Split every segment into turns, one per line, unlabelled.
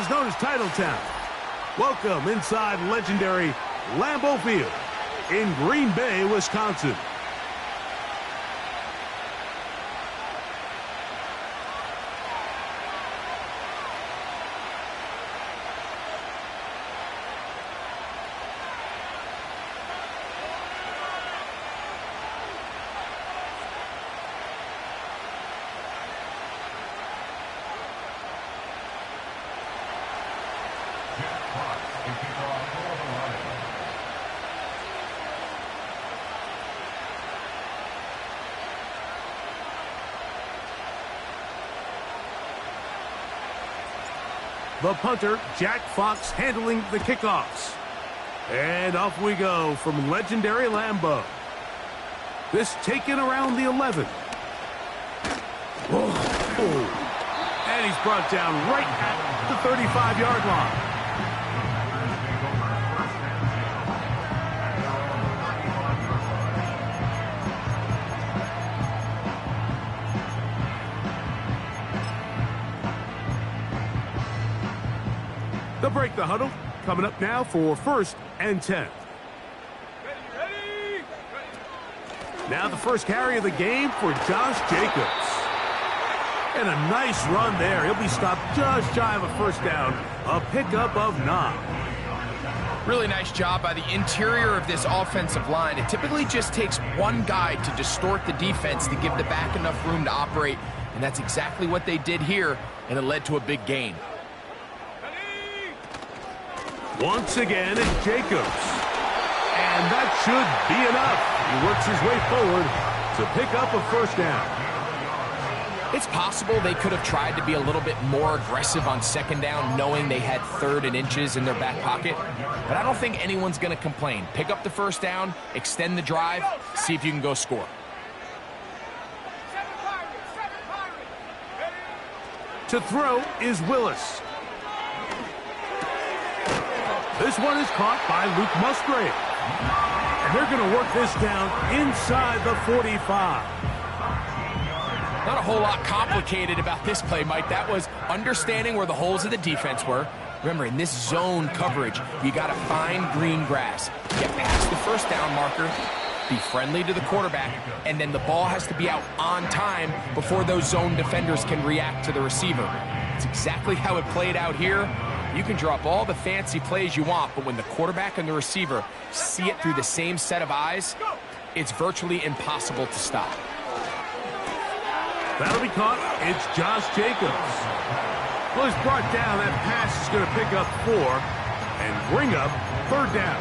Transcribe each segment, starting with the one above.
is known as Titletown. Welcome inside legendary Lambeau Field in Green Bay, Wisconsin. The punter, Jack Fox, handling the kickoffs. And off we go from legendary Lambeau. This taken around the 11. Oh. And he's brought down right at the 35-yard line. They'll break the huddle. Coming up now for 1st and 10. Ready. Now the first carry of the game for Josh Jacobs. And a nice run there. He'll be stopped just shy of a first down. A pickup of 9.
Really nice job by the interior of this offensive line. It typically just takes one guy to distort the defense to give the back enough room to operate. And that's exactly what they did here, and it led to a big gain.
Once again, it's Jacobs. And that should be enough. He works his way forward to pick up a first down.
It's possible they could have tried to be a little bit more aggressive on second down, knowing they had 3rd and inches in their back pocket. But I don't think anyone's going to complain. Pick up the first down, extend the drive, see if you can go score.
To throw is Willis. This one is caught by Luke Musgrave. And they're going to work this down inside the 45.
Not a whole lot complicated about this play, Mike. That was understanding where the holes of the defense were. Remember, in this zone coverage, you got to find green grass. Get past the first down marker, be friendly to the quarterback, and then the ball has to be out on time before those zone defenders can react to the receiver. It's exactly how it played out here. You can drop all the fancy plays you want, but when the quarterback and the receiver see it through the same set of eyes, it's virtually impossible to stop.
That'll be caught. It's Josh Jacobs. Well, he's brought down. That pass is going to pick up 4 and bring up 3rd down.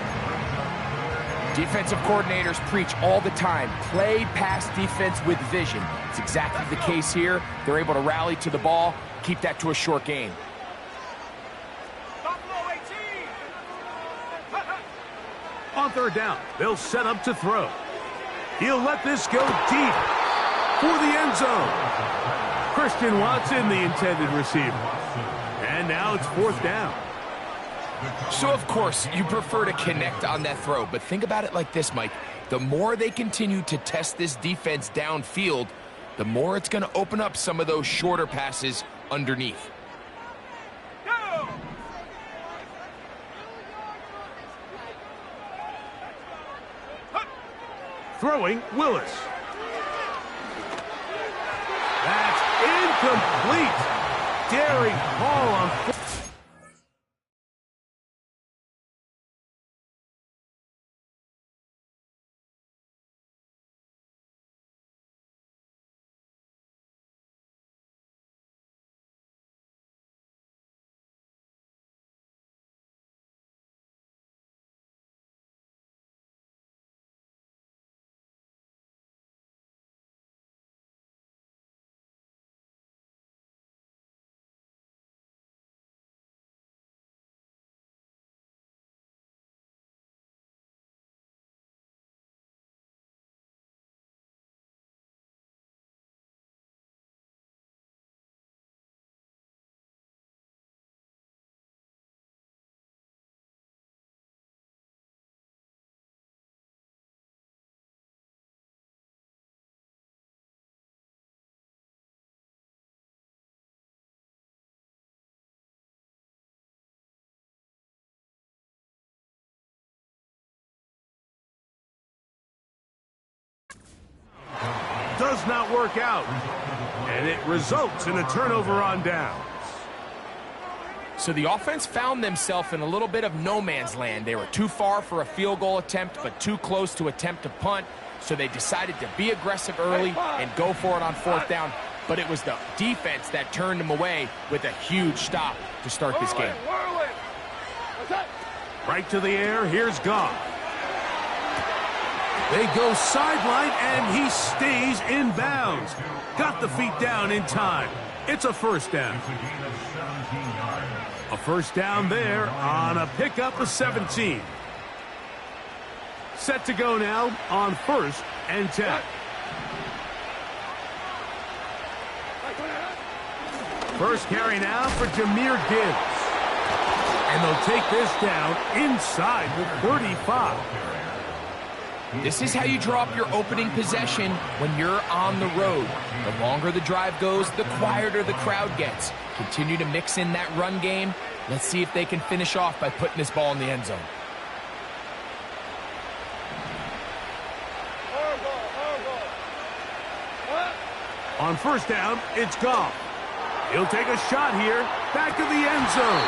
Defensive coordinators preach all the time, play pass defense with vision. It's exactly the case here. They're able to rally to the ball, keep that to a short gain.
On 3rd down, they'll set up to throw. He'll let this go deep for the end zone. Christian Watson, the intended receiver. And now it's 4th down.
So, of course, you prefer to connect on that throw, but think about it like this, Mike. The more they continue to test this defense downfield, the more it's going to open up some of those shorter passes underneath.
Throwing, Willis. That's incomplete. Derek Hall on does not work out. And it results in a turnover on downs.
So the offense found themselves in a little bit of no man's land. They were too far for a field goal attempt, but too close to attempt a punt. So they decided to be aggressive early and go for it on fourth down. But it was the defense that turned them away with a huge stop to start this game.
Right to the air, here's Goff. They go sideline, and he stays in bounds. Got the feet down in time. It's a first down. A first down there on a pickup of 17. Set to go now on 1st and 10. First carry now for Jahmyr Gibbs. And they'll take this down inside the 35.
This is how you draw up your opening possession when you're on the road. The longer the drive goes, the quieter the crowd gets. Continue to mix in that run game. Let's see if they can finish off by putting this ball in the end zone.
On first down, it's Goff. He'll take a shot here, back of the end zone.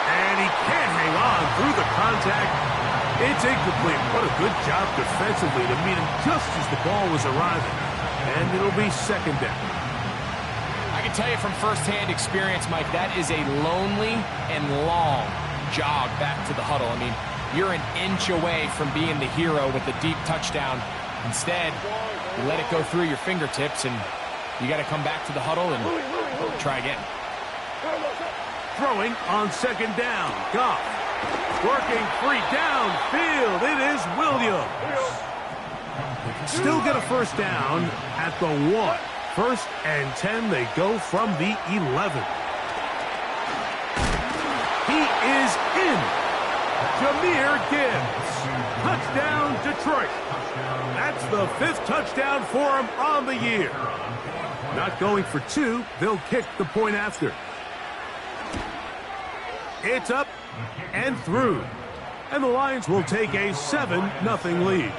And he can't hang on through the contact. It's incomplete. What a good job defensively to meet him just as the ball was arriving. And it'll be second down.
I can tell you from firsthand experience, Mike, that is a lonely and long jog back to the huddle. I mean, you're an inch away from being the hero with the deep touchdown. Instead, you let it go through your fingertips, and you got to come back to the huddle and try again.
Throwing on second down. Goff working free downfield. It is Williams. Still get a first down at the 1. 1st and 10. They go from the 11. He is in. Jahmyr Gibbs. Touchdown, Detroit. That's the 5th touchdown for him on the year. Not going for 2. They'll kick the point after. It's up and through. And the Lions will take a 7-0 lead.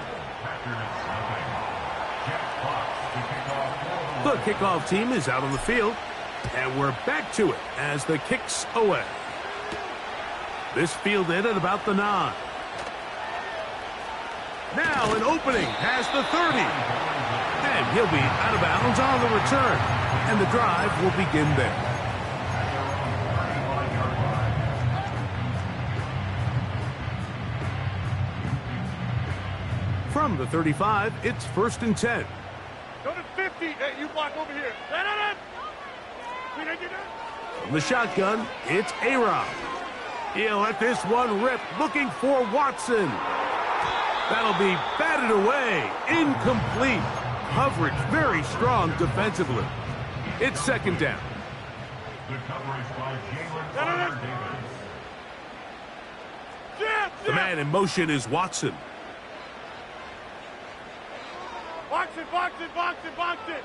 The kickoff team is out on the field. And we're back to it as the kick's away. This fielded at about the 9. Now an opening past the 30. And he'll be out of bounds on the return. And the drive will begin there. From the 35, it's 1st and 10.
Go to 50. Hey, you block over here.
From the shotgun, it's A-Rod. He'll let this one rip, looking for Watson. That'll be batted away. Incomplete. Coverage very strong defensively. It's second down. The man in motion is Watson.
Box it, box it, box it, box it.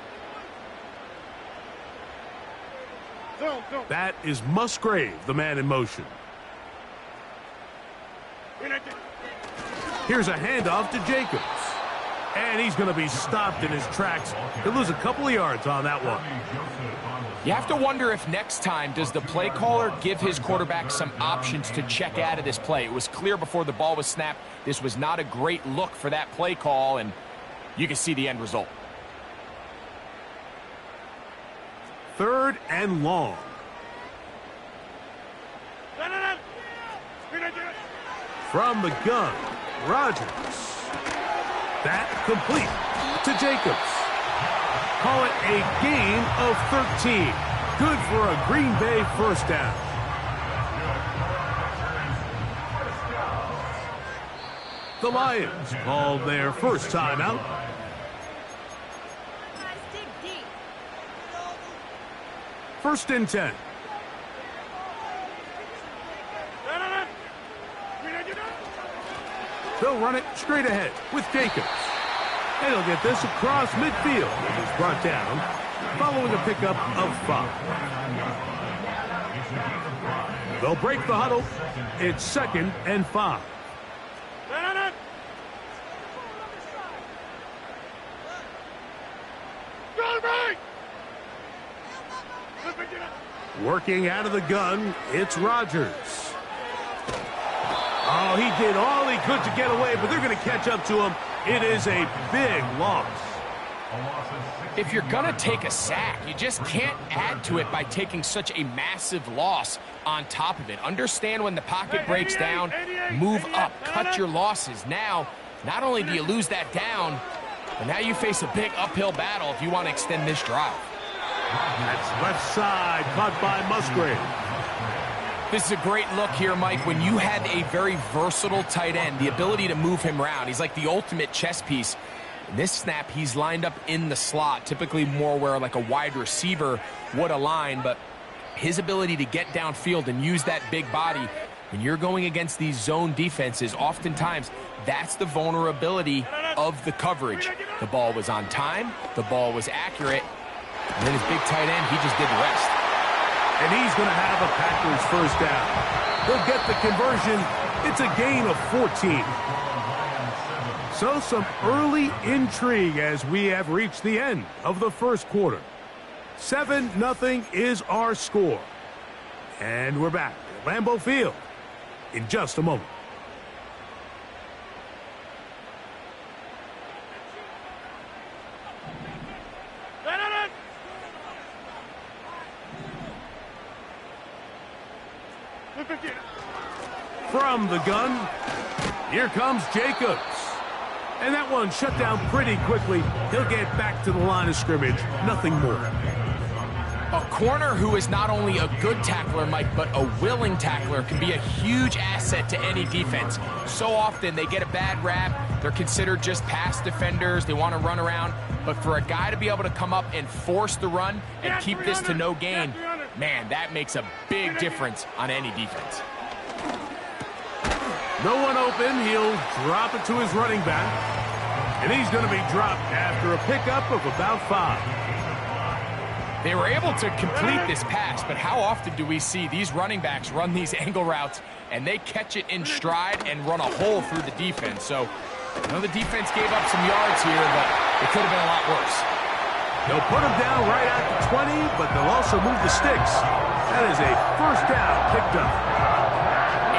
Zone.
That is Musgrave, the man in motion. Here's a handoff to Jacobs. And he's going to be stopped in his tracks. He'll lose a couple of yards on that one.
You have to wonder if next time, does the play caller give his quarterback some options to check out of this play? It was clear before the ball was snapped. This was not a great look for that play call, and you can see the end result.
3rd and long. From the gun, Rodgers. That complete to Jacobs. Call it a gain of 13. Good for a Green Bay first down. The Lions called their first timeout. First and 10. They'll run it straight ahead with Jacobs. And he'll get this across midfield. It is brought down following a pickup of 5. They'll break the huddle. It's 2nd and 5. Working out of the gun, it's Rodgers. Oh, he did all he could to get away, but they're going to catch up to him. It is a big loss.
If you're going to take a sack, you just can't add to it by taking such a massive loss on top of it. Understand when the pocket breaks down, move up, cut your losses. Now, not only do you lose that down, but now you face a big uphill battle if you want to extend this drive.
That's left side, caught by Musgrave.
This is a great look here, Mike. When you have a very versatile tight end, the ability to move him around, he's like the ultimate chess piece. In this snap, he's lined up in the slot, typically more where like a wide receiver would align, but his ability to get downfield and use that big body, when you're going against these zone defenses, oftentimes that's the vulnerability of the coverage. The ball was on time, the ball was accurate, and then his big tight end, he just did the rest.
And he's going to have a Packers first down. He'll get the conversion. It's a gain of 14. So some early intrigue as we have reached the end of the first quarter. 7-0 is our score. And we're back at Lambeau Field in just a moment. From the gun, here comes Jacobs. And that one shut down pretty quickly. He'll get back to the line of scrimmage, nothing more.
A corner who is not only a good tackler, Mike, but a willing tackler can be a huge asset to any defense. So often they get a bad rap. They're considered just pass defenders. They want to run around. But for a guy to be able to come up and force the run and keep this to no gain, man, that makes a big difference on any defense.
No one open. He'll drop it to his running back. And he's going to be dropped after a pickup of about 5.
They were able to complete this pass, but how often do we see these running backs run these angle routes and they catch it in stride and run a hole through the defense? So, I know the defense gave up some yards here, but it could have been a lot worse.
They'll put him down right at the 20, but they'll also move the sticks. That is a first down picked up.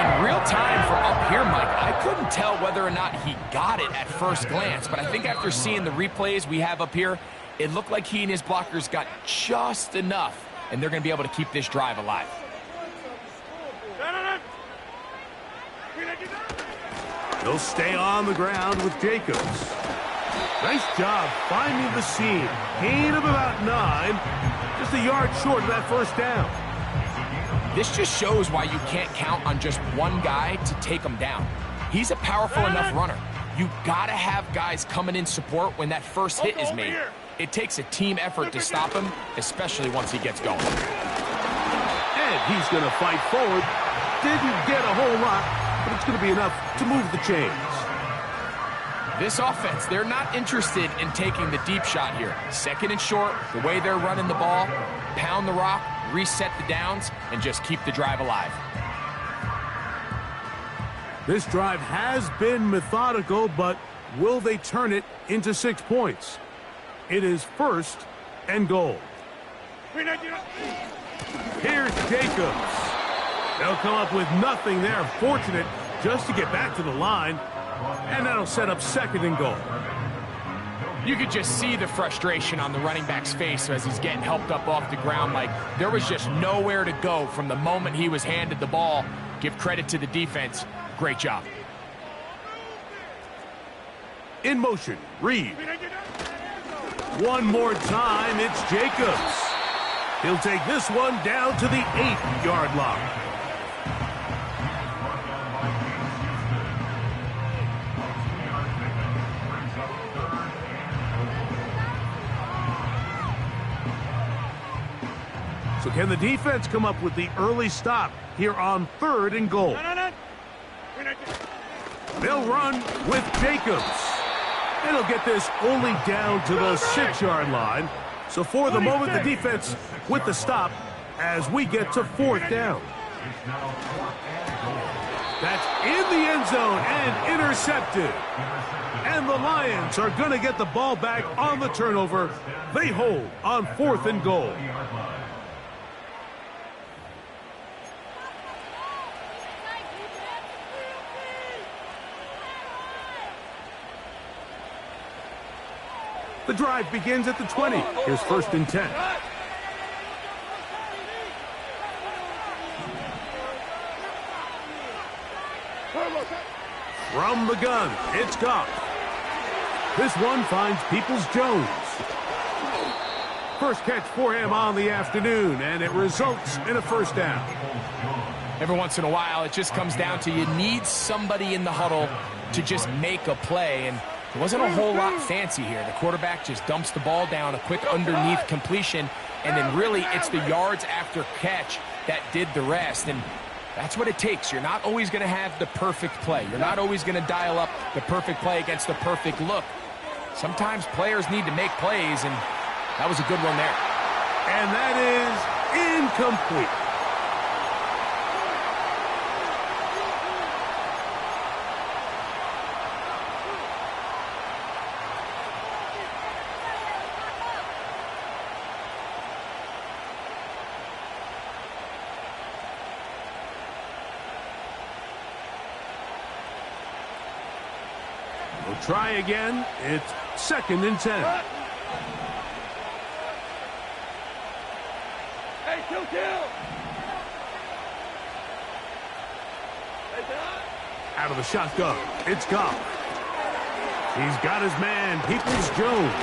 In real time from up here, Mike, I couldn't tell whether or not he got it at first glance, but I think after seeing the replays we have up here, it looked like he and his blockers got just enough, and they're going to be able to keep this drive alive.
They'll stay on the ground with Jacobs. Nice job finding the seam. Gain of about 9, just a yard short of that first down.
This just shows why you can't count on just one guy to take him down. He's a powerful enough runner. You gotta have guys coming in support when that first hit is made. It takes a team effort to stop him, especially once he gets going.
And he's gonna fight forward. Didn't get a whole lot, but it's gonna be enough to move the chains.
This offense, they're not interested in taking the deep shot here. Second and short, the way they're running the ball, pound the rock, reset the downs, and just keep the drive alive.
This drive has been methodical, but will they turn it into 6 points? It is first and goal. Here's Jacobs. They'll come up with nothing there. Fortunate just to get back to the line, and that'll set up second and goal.
You could just see the frustration on the running back's face as he's getting helped up off the ground. Like, there was just nowhere to go from the moment he was handed the ball. Give credit to the defense. Great job.
In motion, Reed. One more time, it's Jacobs. He'll take this one down to the 8-yard line. So can the defense come up with the early stop here on third and goal? They'll run with Jacobs. And he'll get this only down to the 6-yard line. So for the moment, the defense with the stop as we get to fourth down. That's in the end zone and intercepted. And the Lions are going to get the ball back on the turnover. They hold on fourth and goal. The drive begins at the 20. Here's 1st and 10. From the gun, it's Goff. This one finds Peoples-Jones. First catch for him on the afternoon, and it results in a 1st down.
Every once in a while, it just comes down to you need somebody in the huddle to just make a play, and it wasn't a whole lot fancy here. The quarterback just dumps the ball down, a quick underneath completion, and then really it's the yards after catch that did the rest, and that's what it takes. You're not always going to have the perfect play. You're not always going to dial up the perfect play against the perfect look. Sometimes players need to make plays, and that was a good one there.
And that is incomplete. We'll try again. It's 2nd and 10.
Hey, kill!
Out of the shotgun, it's Goff. He's got his man, Peoples-Jones.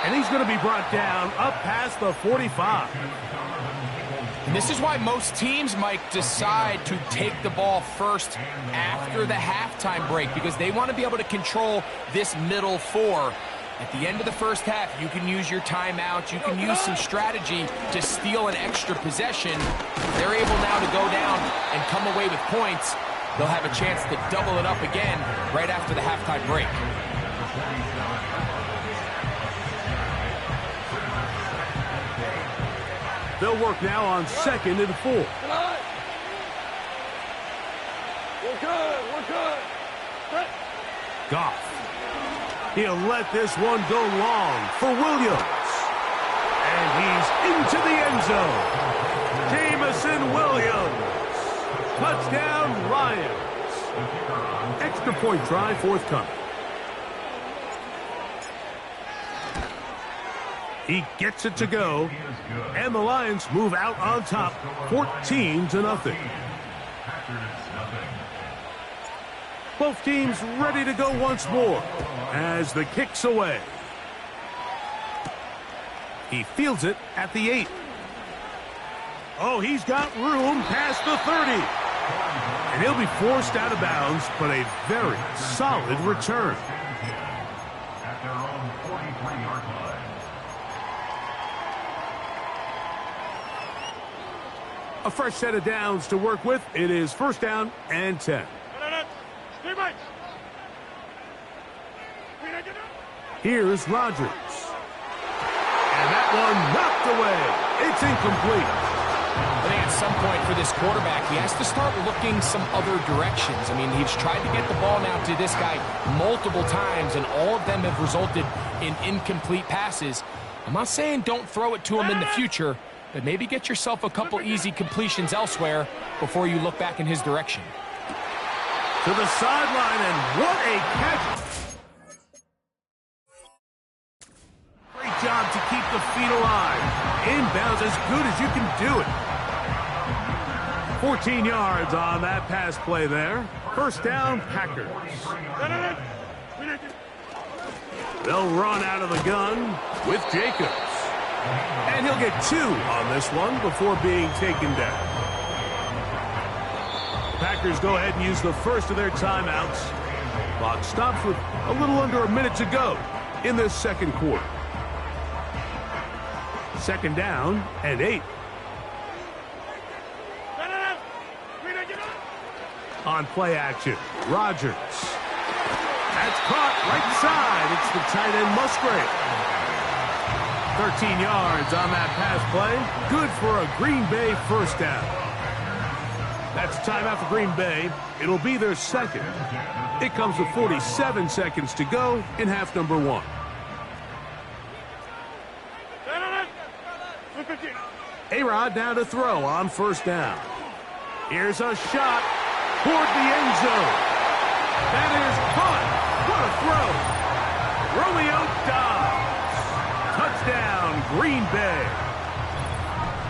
And he's going to be brought down up past the 45.
And this is why most teams, Mike, decide to take the ball first after the halftime break, because they want to be able to control this middle 4. At the end of the first half, you can use your timeouts, you can use some strategy to steal an extra possession. They're able now to go down and come away with points. They'll have a chance to double it up again right after the halftime break.
They'll work now on 2nd and 4.
We're good.
Goff. He'll let this one go long for Williams. And he's into the end zone. Jamison Williams. Touchdown, Lions. Extra point try forthcoming. He gets it to go. And the Lions move out on top, 14-0. Both teams ready to go once more as the kick's away. He fields it at the 8. Oh, he's got room past the 30. And he'll be forced out of bounds, but a very solid return.
At their own 43-yard line.
A fresh set of downs to work with. It is 1st down and 10. Here's Rodgers. And that one knocked away. It's incomplete.
I think at some point for this quarterback, he has to start looking some other directions. I mean, he's tried to get the ball now to this guy multiple times, and all of them have resulted in incomplete passes. I'm not saying don't throw it to him in the future, but maybe get yourself a couple easy completions elsewhere before you look back in his direction.
To the sideline, and what a catch. Great job to keep the feet alive. Inbounds as good as you can do it. 14 yards on that pass play there. 1st down, Packers. They'll run out of the gun with Jacobs. And he'll get 2 on this one before being taken down. Packers go ahead and use the first of their timeouts. Clock stops with a little under a minute to go in this 2nd quarter. 2nd down and 8. On play action, Rodgers. That's caught right side. It's the tight end Musgrave. 13 yards on that pass play. Good for a Green Bay 1st down. That's timeout for Green Bay. It'll be their 2nd. It comes with 47 seconds to go in half number 1. A-Rod now to throw on 1st down. Here's a shot toward the end zone. That is caught. What a throw. Romeo Dobbs. Touchdown, Green Bay.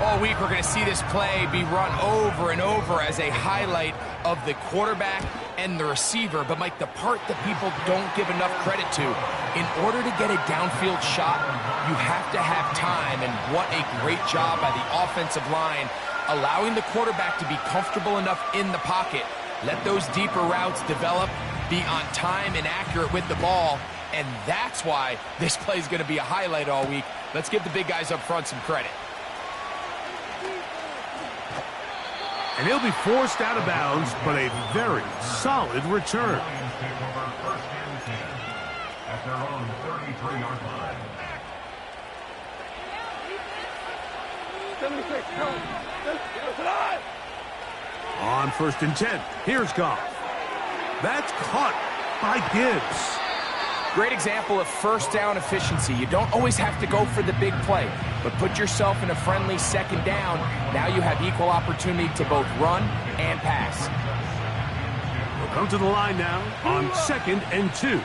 All week we're going to see this play be run over and over as a highlight of the quarterback and the receiver. But, Mike, the part that people don't give enough credit to, in order to get a downfield shot, you have to have time. And what a great job by the offensive line, allowing the quarterback to be comfortable enough in the pocket. Let those deeper routes develop, be on time and accurate with the ball. And that's why this play is going to be a highlight all week. Let's give the big guys up front some credit.
And he'll be forced out of bounds, but a very solid return.
First and 10 at their own 33-yard line.
76, go. Get alive.
On 1st and 10, here's Goff. That's caught by Gibbs.
Great example of first down efficiency. You don't always have to go for the big play, but put yourself in a friendly second down. Now you have equal opportunity to both run and pass.
We'll come to the line now on 2nd and 2.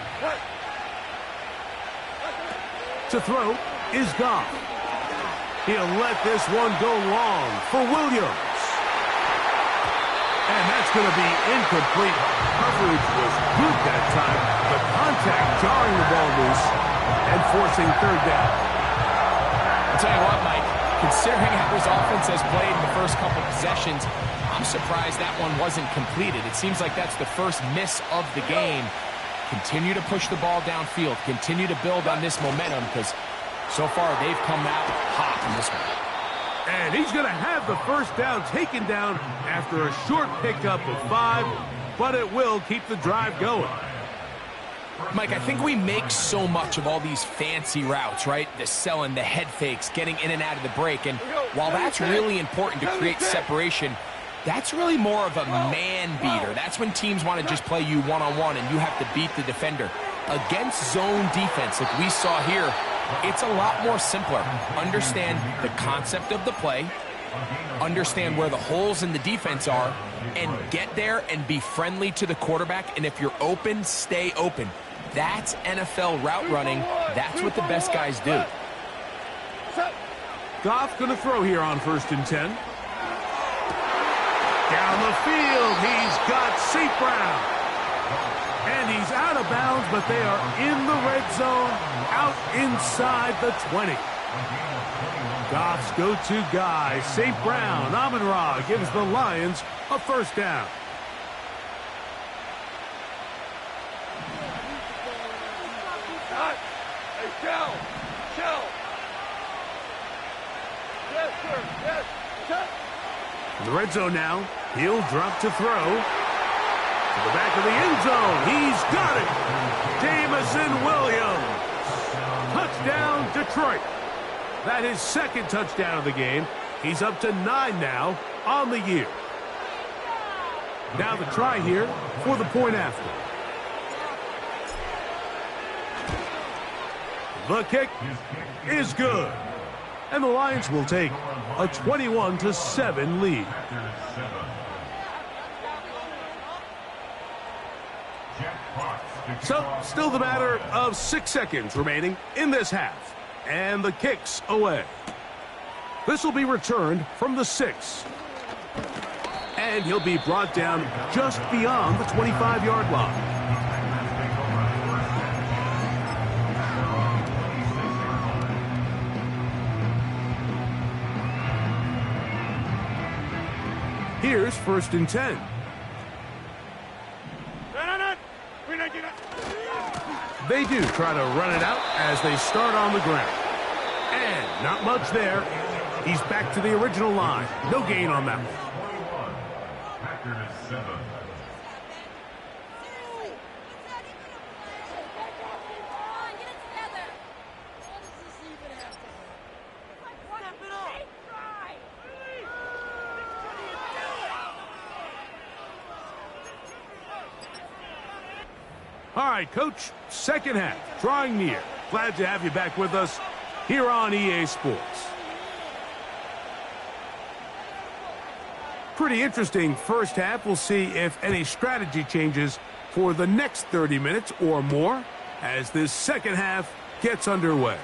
To throw is Goff. He'll let this one go long for Williams. And that's going to be incomplete. Coverage was good that time. The contact jarring the ball loose and forcing 3rd down.
I'll tell you what, Mike, considering how his offense has played in the first couple possessions, I'm surprised that one wasn't completed. It seems like that's the first miss of the game. Continue to push the ball downfield. Continue to build on this momentum because so far they've come out hot in this one.
And he's going to have the first down taken down after a short pickup of 5, but it will keep the drive going.
Mike, I think we make so much of all these fancy routes, right? The selling, the head fakes, getting in and out of the break. And while that's really important to create separation, that's really more of a man beater. That's when teams want to just play you one-on-one and you have to beat the defender. Against zone defense, like we saw here, it's a lot more simpler. Understand the concept of the play, understand where the holes in the defense are, and get there and be friendly to the quarterback. And if you're open, stay open. That's NFL route running. That's what the best guys do.
Goff going to throw here on 1st and 10. Down the field, he's got St. Brown. And he's out of bounds, but they are in the red zone, out inside the 20. Goff's go-to guy, St. Brown, Amon-Ra, gives the Lions a first down.
Hey, Shell. Yes, sir. Yes.
In the red zone now, he'll drop to throw. To the back of the end zone. He's got it. Jamison Williams. Touchdown, Detroit. That is 2nd touchdown of the game. He's up to 9 now on the year. Now the try here for the point after. The kick is good. And the Lions will take a 21-7 lead. So, still the matter of 6 seconds remaining in this half. And the kick's away. This will be returned from the 6. And he'll be brought down just beyond the 25-yard line. Here's 1st and 10. They do try to run it out as they start on the ground. And not much there. He's back to the original line. No gain on that one.
Packers 7.
All right, Coach, second half, drawing near. Glad to have you back with us here on EA Sports. Pretty interesting first half. We'll see if any strategy changes for the next 30 minutes or more as this second half gets underway.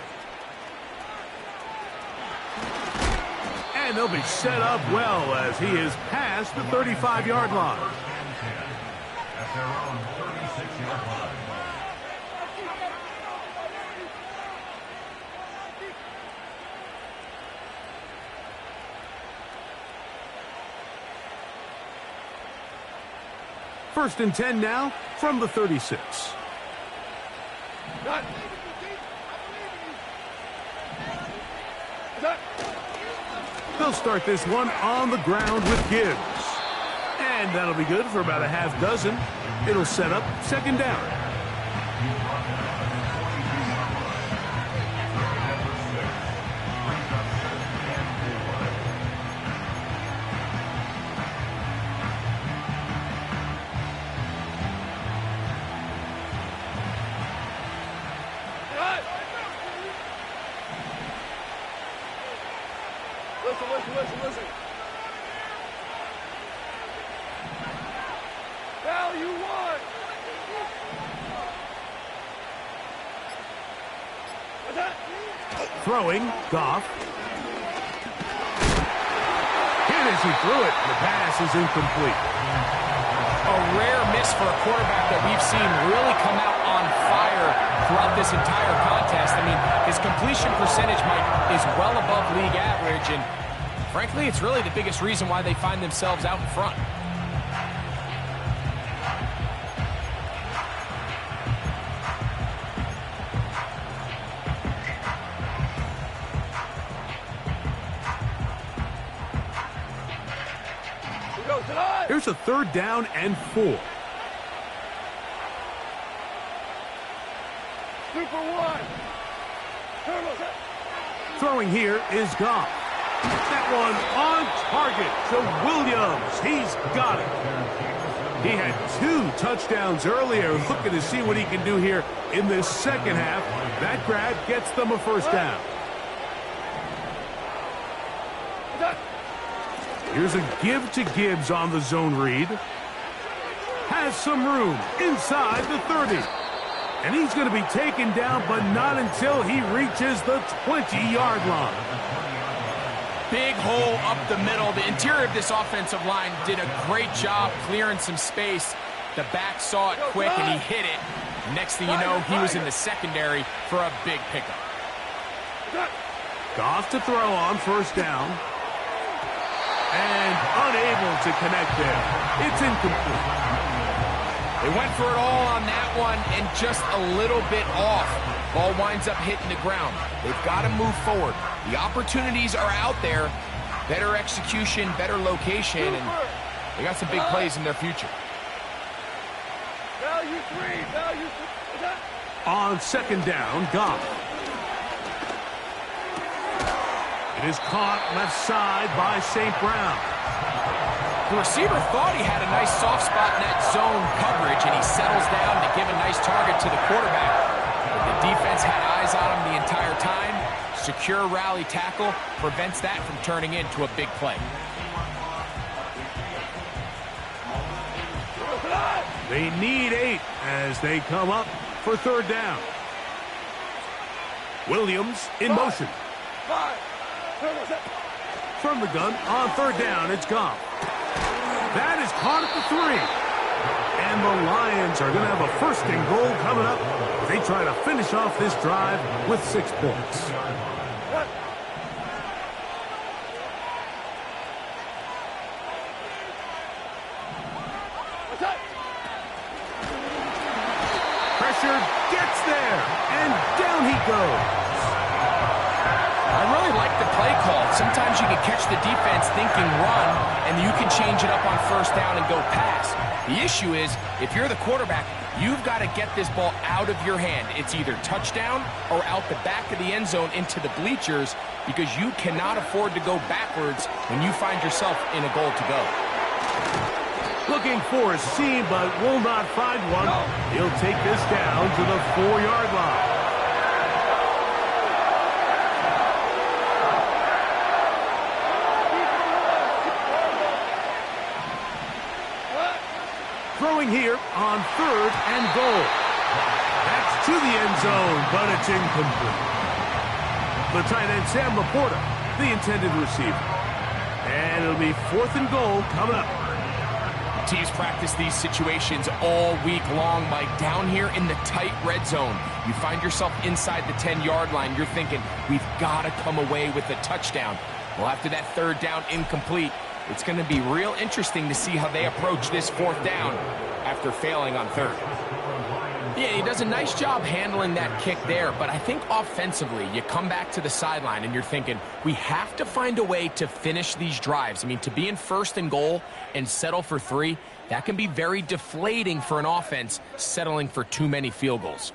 And they'll be set up well as he is past the 35-yard line.
At their own 36-yard line.
First and 10 now from the 36.
Cut.
They'll start this one on the ground with Gibbs. And that'll be good for about a half dozen. It'll set up second down.
Listen. Value one. What's that?
Throwing, Goff. Hit as he threw it. The pass is incomplete.
A rare miss for a quarterback that we've seen really come out on fire throughout this entire contest. I mean, his completion percentage is well above league average, and frankly, it's really the biggest reason why they find themselves out in front.
Here's a third down and 4.
Super one.
Throwing here is Goff. That one on target to Williams. He's got it. He had 2 touchdowns earlier. Looking to see what he can do here in this second half. That grab gets them a first down. Here's a give to Gibbs on the zone read. Has some room inside the 30. And he's going to be taken down, but not until he reaches the 20-yard line.
Big hole up the middle. The interior of this offensive line did a great job clearing some space. The back saw it quick, and he hit it. Next thing you know, he was in the secondary for a big pickup.
Goff to throw on first down. And unable to connect there. It's incomplete.
They went for it all on that one and just a little bit off. Ball winds up hitting the ground. They've got to move forward. The opportunities are out there. Better execution, better location, and they got some big plays in their future.
Value three.
On second down, Goff. It is caught left side by St. Brown.
The receiver thought he had a nice soft spot in that zone coverage, and he settles down to give a nice target to the quarterback. But the defense had eyes on him the entire time. Secure rally tackle prevents that from turning into a big play.
They need 8 as they come up for third down. Williams in motion. From the gun on third down, it's Goff. That is caught at the 3. And the Lions are going to have a first and goal coming up as they try to finish off this drive with 6 points. Pressure gets there, and down he goes.
I really like the play call. Sometimes you can catch the defense thinking run, and you can change it up on first down and go pass. The issue is, if you're the quarterback, you've got to get this ball out of your hand. It's either touchdown or out the back of the end zone into the bleachers, because you cannot afford to go backwards when you find yourself in a goal to go.
Looking for a seam, but will not find one. He'll take this down to the 4-yard line. Throwing here on third and goal. That's to the end zone, but it's incomplete. The tight end, Sam Laporta, the intended receiver. it'll be 4th and goal coming up.
Teams practice these situations all week long, Mike. Down here in the tight red zone, you find yourself inside the 10-yard line. You're thinking, we've got to come away with a touchdown. Well, after that 3rd down incomplete, it's going to be real interesting to see how they approach this 4th down after failing on 3rd. Yeah, he does a nice job handling that kick there, but I think offensively, you come back to the sideline and you're thinking, we have to find a way to finish these drives. I mean, to be in 1st and goal and settle for 3, that can be very deflating for an offense settling for too many field goals.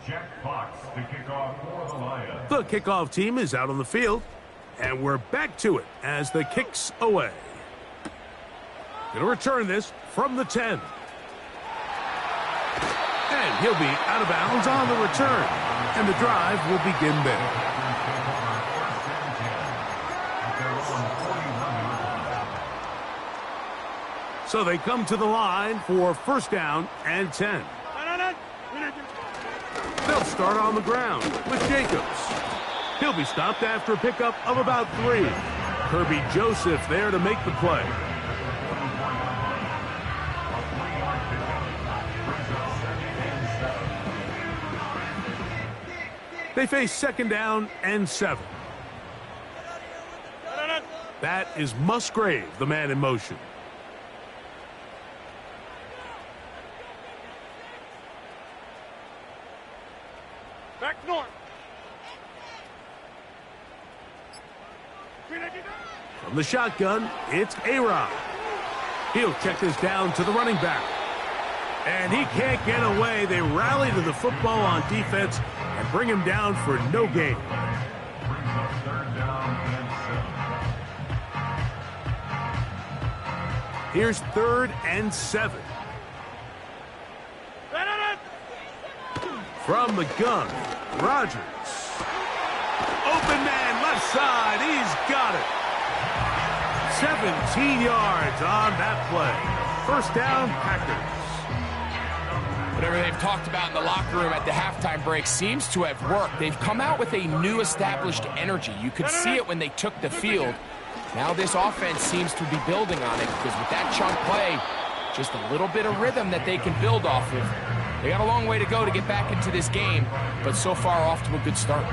Jack Fox, the kickoff for the Lions.
The kickoff team is out on the field, and we're back to it as the kick's away. Going to return this from the 10. And he'll be out of bounds on the return, and the drive will begin there. So they come to the line for 1st down and 10. They'll start on the ground with Jacobs. He'll be stopped after a pickup of about 3. Kirby Joseph there to make the play. They face 2nd down and 7. That is Musgrave, the man in motion.
Back north.
From the shotgun, it's A-Rod. He'll check this down to the running back. And he can't get away. They rally to the football on defense and bring him down for no gain.
Brings up 3rd down and 7.
Here's 3rd and 7. From the gun, Rodgers. Open man, left side, he's got it. 17 yards on that play. 1st down, Packers.
Whatever they've talked about in the locker room at the halftime break seems to have worked. They've come out with a new established energy. You could see it when they took the field. Now this offense seems to be building on it because with that chunk play, just a little bit of rhythm that they can build off of. They got a long way to go to get back into this game, but so far off to a good start.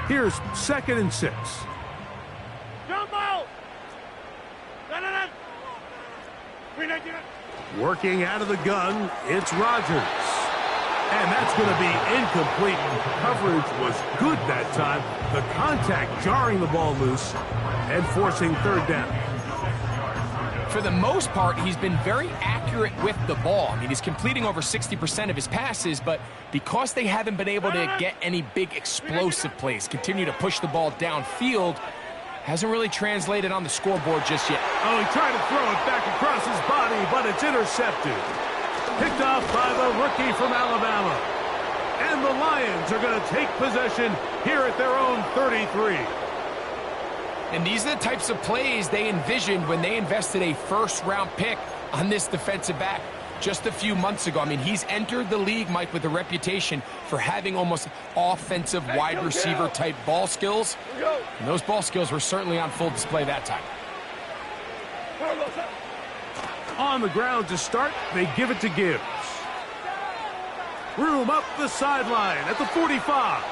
Here's 2nd and 6.
Jump out!
Working out of the gun, it's Rodgers. And that's going to be incomplete. Coverage was good that time. The contact jarring the ball loose and forcing 3rd down.
For the most part, he's been very accurate with the ball. I mean, he's completing over 60% of his passes, but because they haven't been able to get any big explosive plays, continue to push the ball downfield, hasn't really translated on the scoreboard just yet.
Oh, he tried to throw it back across his body, but it's intercepted. Picked off by the rookie from Alabama. And the Lions are going to take possession here at their own 33.
And these are the types of plays they envisioned when they invested a 1st-round pick on this defensive back just a few months ago. I mean, he's entered the league, Mike, with a reputation for having almost offensive wide receiver-type ball skills. And those ball skills were certainly on full display that time.
On the ground to start, they give it to Gibbs. Room up the sideline at the 45.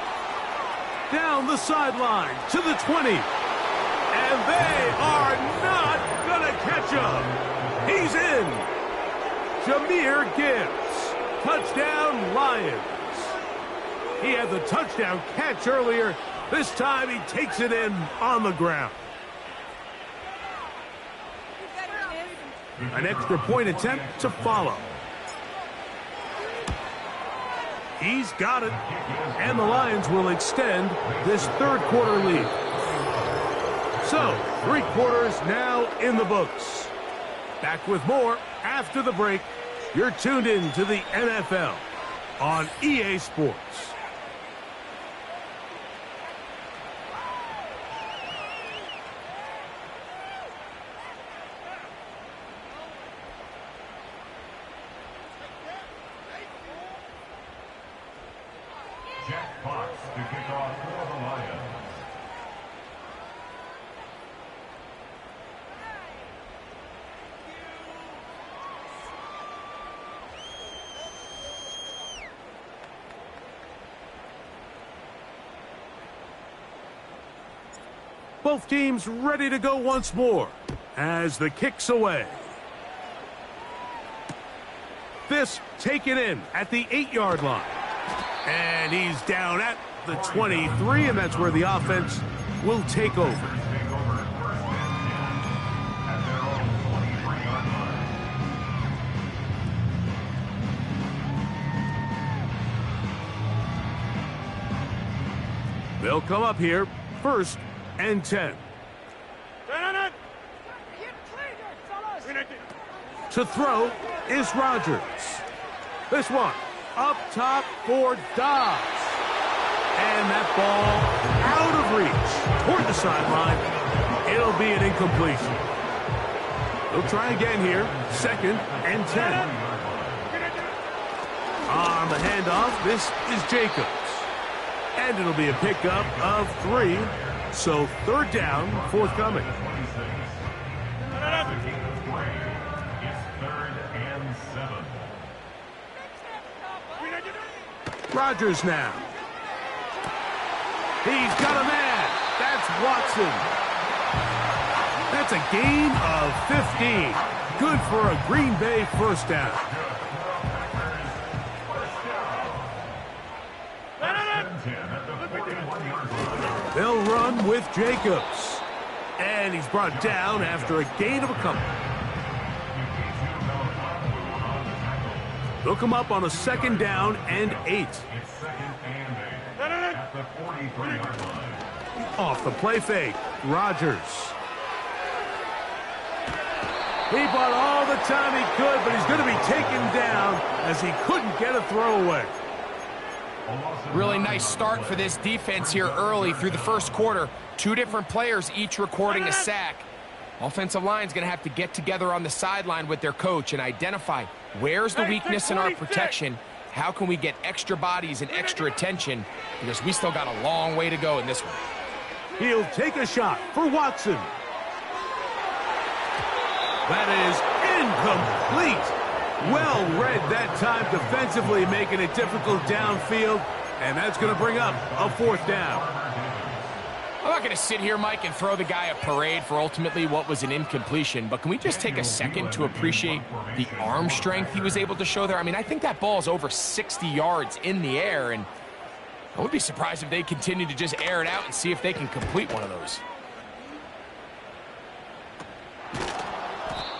Down the sideline to the 20. And they are not going to catch him. He's in. Jahmyr Gibbs. Touchdown, Lions. He had the touchdown catch earlier. This time he takes it in on the ground. An extra point attempt to follow. He's got it. And the Lions will extend this 3rd quarter lead. So, 3 quarters now in the books. Back with more after the break. You're tuned in to the NFL on EA Sports.
to kick off for the Lions.
Both teams ready to go once more as the kick's away. This taken in at the 8-yard line. And he's down at the 23, and that's where the offense will take over. They'll come up here, 1st and 10. To throw is Rodgers. This one up top for Dobbs. And that ball out of reach toward the sideline. It'll be an incompletion. They'll try again here, 2nd and 10. On the handoff, this is Jacobs. And it'll be a pickup of 3. So 3rd down, forthcoming. Rodgers now. He's got a man. That's Watson. That's a gain of 15. Good for a Green Bay 1st down. They'll run with Jacobs. And he's brought down after a gain of a couple. They'll come up on a 2nd down and 8. Off the play fake, Rodgers. He bought all the time he could, but he's going to be taken down as he couldn't get a throwaway.
Really nice start for this defense here early through the 1st quarter. 2 different players each recording a sack. Offensive line's going to have to get together on the sideline with their coach and identify where's the weakness in our protection. How can we get extra bodies and extra attention? Because we still got a long way to go in this one.
He'll take a shot for Watson. That is incomplete. Well read that time defensively, making it difficult downfield. And that's going to bring up a 4th down.
I'm not going to sit here, Mike, and throw the guy a parade for ultimately what was an incompletion, but can we just take a second to appreciate the arm strength he was able to show there? I mean, I think that ball is over 60 yards in the air, and I would be surprised if they continue to just air it out and see if they can complete one of those.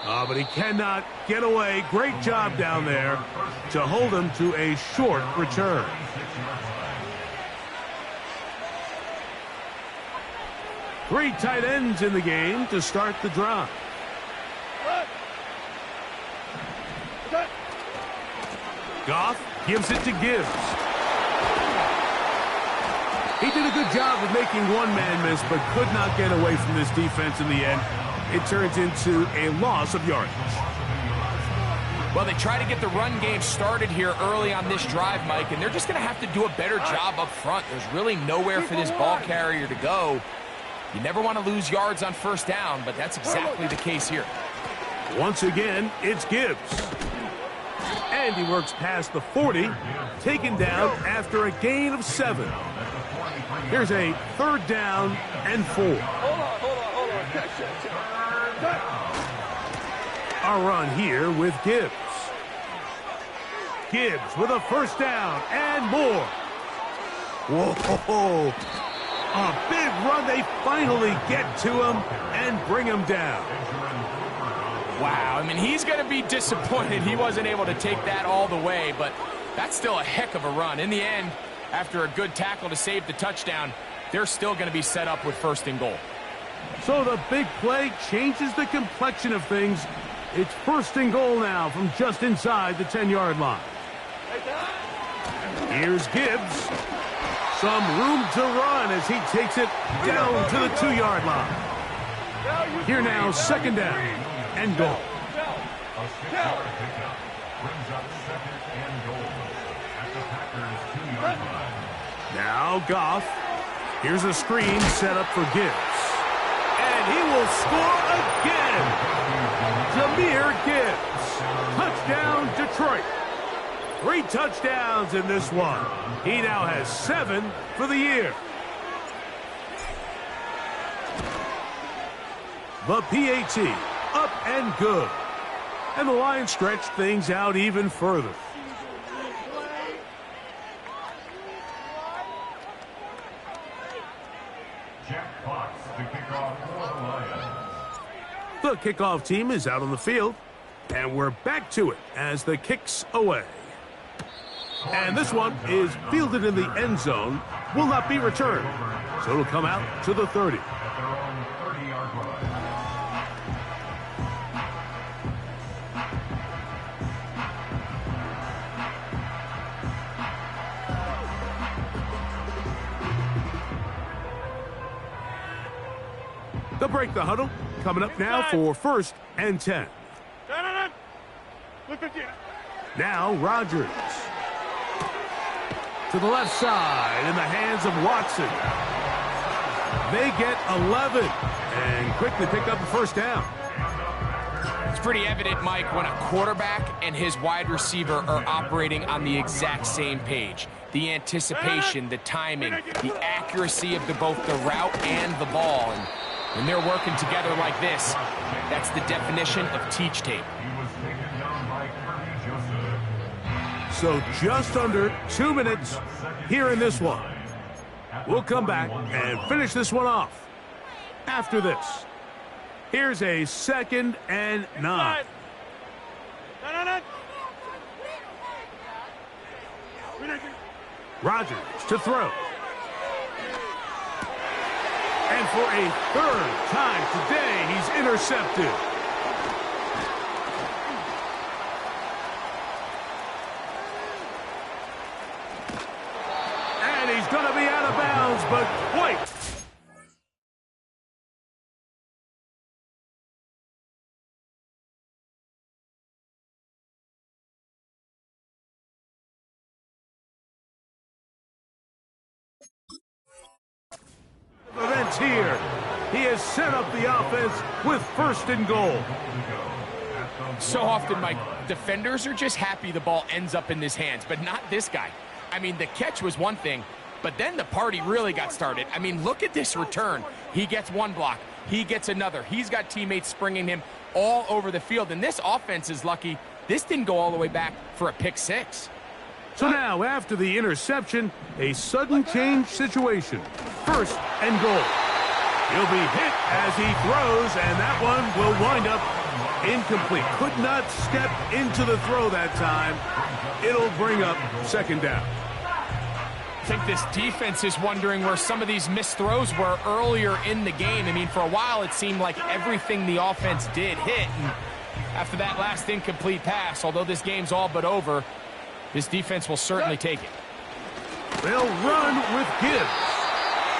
But he cannot get away. Great job down there to hold him to a short return. Three tight ends in the game to start the drive. Goff gives it to Gibbs. He did a good job of making one man miss, but could not get away from this defense in the end. It turns into a loss of yardage.
Well, they try to get the run game started here early on this drive, Mike, and they're just going to have to do a better job up front. There's really nowhere for this ball carrier to go. You never want to lose yards on 1st down, but that's exactly the case here.
Once again, it's Gibbs. And he works past the 40, taken down after a gain of 7. Here's a 3rd down and 4. A run here with Gibbs. Gibbs with a 1st down and more. Whoa. A big run. They finally get to him and bring him down.
Wow, I mean, he's going to be disappointed he wasn't able to take that all the way, but that's still a heck of a run. In the end, after a good tackle to save the touchdown, they're still going to be set up with 1st and goal.
So the big play changes the complexion of things. It's 1st and goal now from just inside the 10-yard line. Here's Gibbs. Some room to run as he takes it down to the 2-yard line. Here now, 2nd down and goal. Now Goff. Here's a screen set up for Gibbs. And he will score again. Jahmyr Gibbs. Touchdown, Detroit. 3 touchdowns in this one. He now has 7 for the year. The PAT, up and good. And the Lions stretch things out even further.
Jack Fox to kick off for the Lions.
The kickoff team is out on the field. And we're back to it as the kick's away. And this one is fielded in the end zone, will not be returned. So it'll come out to the 30.
At their own 30-yard line.
They'll break the huddle. Coming up now for 1st and 10. Now Rodgers. To the left side in the hands of Watson. They get 11 and quickly pick up the 1st down.
It's pretty evident, Mike, when a quarterback and his wide receiver are operating on the exact same page. The anticipation, the timing, the accuracy of both the route and the ball. And when they're working together like this, that's the definition of teach tape.
He was taken down by Kirby Joseph.
So just under 2 minutes here in this one. We'll come back and finish this one off after this. Here's a 2nd and 9. Rodgers to throw. And for a 3rd time today, he's intercepted. And he's going to be out of bounds, but wait. Events here. He has set up the offense with 1st and goal.
So often, Mike, defenders are just happy the ball ends up in his hands, but not this guy. I mean, the catch was one thing, but then the party really got started. I mean, look at this return. He gets one block. He gets another. He's got teammates springing him all over the field, and this offense is lucky this didn't go all the way back for a pick 6.
So now, after the interception, a sudden change situation. 1st and goal. He'll be hit as he throws, and that one will wind up incomplete. Could not step into the throw that time. It'll bring up 2nd down.
I think this defense is wondering where some of these missed throws were earlier in the game. I mean, for a while it seemed like everything the offense did hit. And after that last incomplete pass, although this game's all but over, this defense will certainly take it.
They'll run with Gibbs.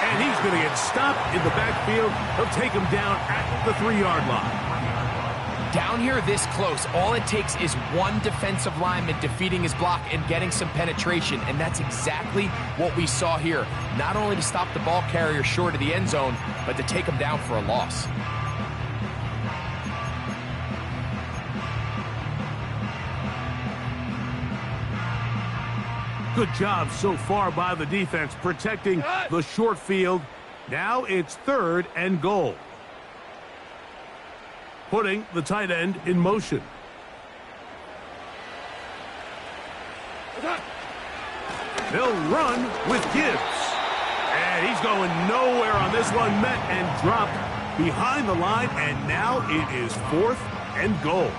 And he's going to get stopped in the backfield. They'll take him down at the 3-yard line.
Down here this close, all it takes is one defensive lineman defeating his block and getting some penetration, and that's exactly what we saw here. Not only to stop the ball carrier short of the end zone, but to take him down for a loss.
Good job so far by the defense protecting the short field. Now it's 3rd and goal. Putting the tight end in motion. They'll run with Gibbs. And he's going nowhere on this one. Met and dropped behind the line. And now it is 4th and goal.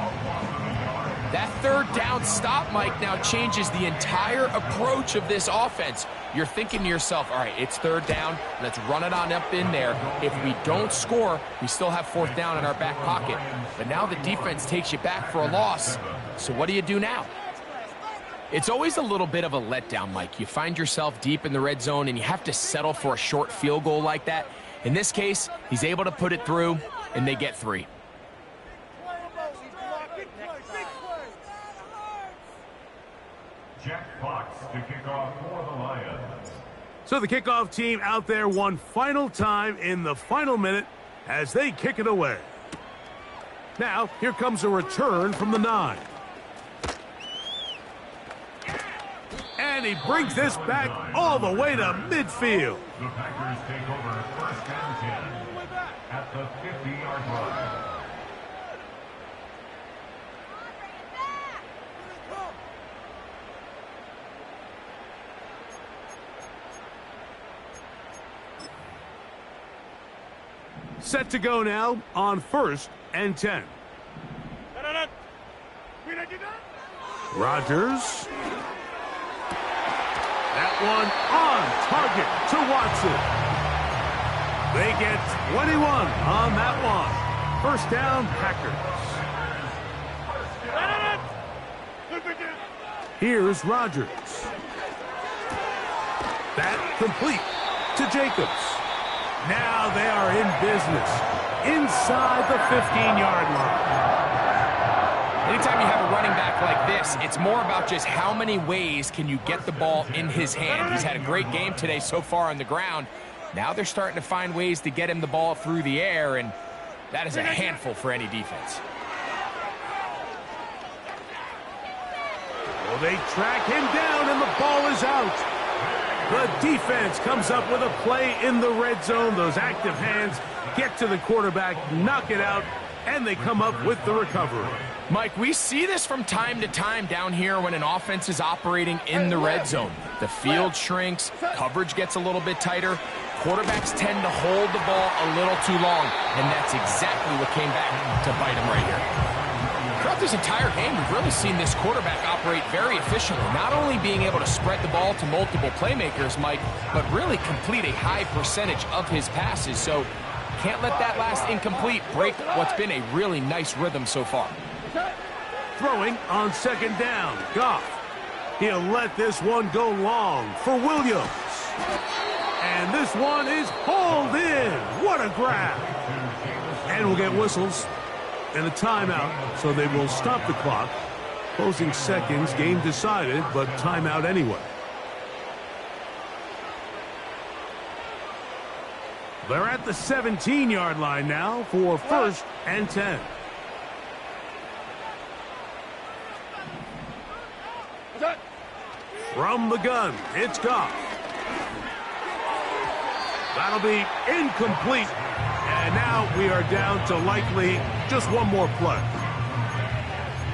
That 3rd down stop, Mike, now changes the entire approach of this offense. You're thinking to yourself, all right, it's 3rd down. Let's run it on up in there. If we don't score, we still have 4th down in our back pocket. But now the defense takes you back for a loss. So what do you do now? It's always a little bit of a letdown, Mike. You find yourself deep in the red zone, and you have to settle for a short field goal like that. In this case, he's able to put it through, and they get 3.
Jack Fox to kick off for the Lions.
So the kickoff team out there one final time in the final minute as they kick it away. Now, here comes a return from the 9. And he brings this back all the way to midfield.
The Packers take over first down 10 at the 50-yard line.
Set to go now on 1st and 10. Rodgers. That one on target to Watson. They get 21 on that one. First down, Packers. Here's Rodgers. That complete to Jacobs. Now they are in business inside the 15-yard line.
Anytime you have a running back like this, it's more about just how many ways can you get the ball in his hand. He's had a great game today so far on the ground. Now they're starting to find ways to get him the ball through the air, and that is a handful for any defense.
Well, they track him down, and the ball is out. The defense comes up with a play in the red zone. Those active hands get to the quarterback, knock it out, and they come up with the recovery.
Mike, we see this from time to time down here when an offense is operating in the red zone. The field shrinks, coverage gets a little bit tighter, quarterbacks tend to hold the ball a little too long, and that's exactly what came back to bite him right here. Throughout this entire game, we've really seen this quarterback operate very efficiently, not only being able to spread the ball to multiple playmakers, Mike, but really complete a high percentage of his passes. So can't let that last incomplete break what's been a really nice rhythm so far.
Throwing on 2nd down, Goff. He'll let this one go long for Williams. And this one is hauled in. What a grab. And we'll get whistles and a timeout, so they will stop the clock. Closing seconds, game decided, but timeout anyway. They're at the 17-yard line now for 1st and 10. From the gun, it's Goff. That'll be incomplete. And now we are down to likely just one more play.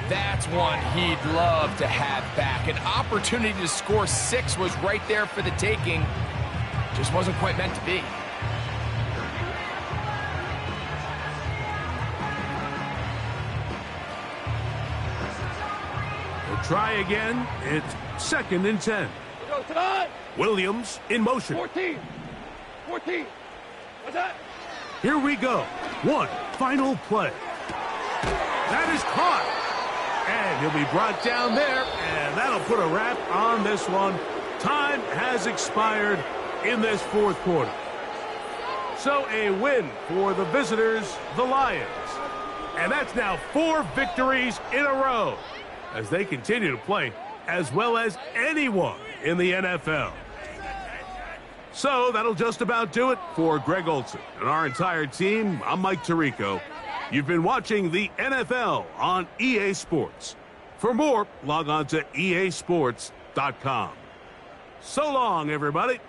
That's one he'd love to have back. An opportunity to score 6 was right there for the taking. Just wasn't quite meant to be.
We'll try again. It's 2nd and 10. Williams in motion.
14. What's that?
Here we go. One final play. That is caught. And he'll be brought down there, and that'll put a wrap on this one. Time has expired in this 4th quarter. So a win for the visitors, the Lions. And that's now 4 victories in a row as they continue to play as well as anyone in the NFL. So that'll just about do it for Greg Olson and our entire team. I'm Mike Tirico. You've been watching the NFL on EA Sports. For more, log on to easports.com. So long, everybody.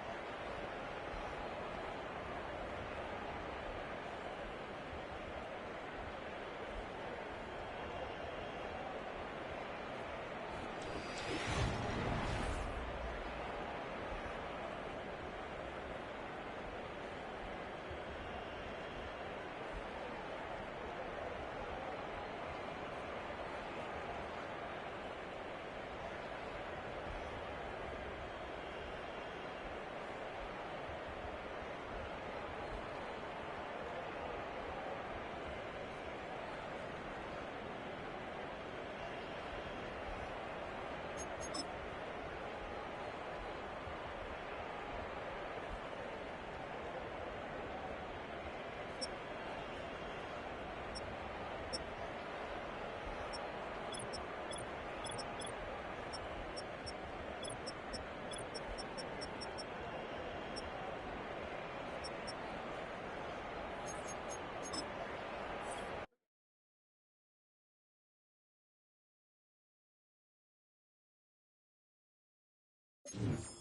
10.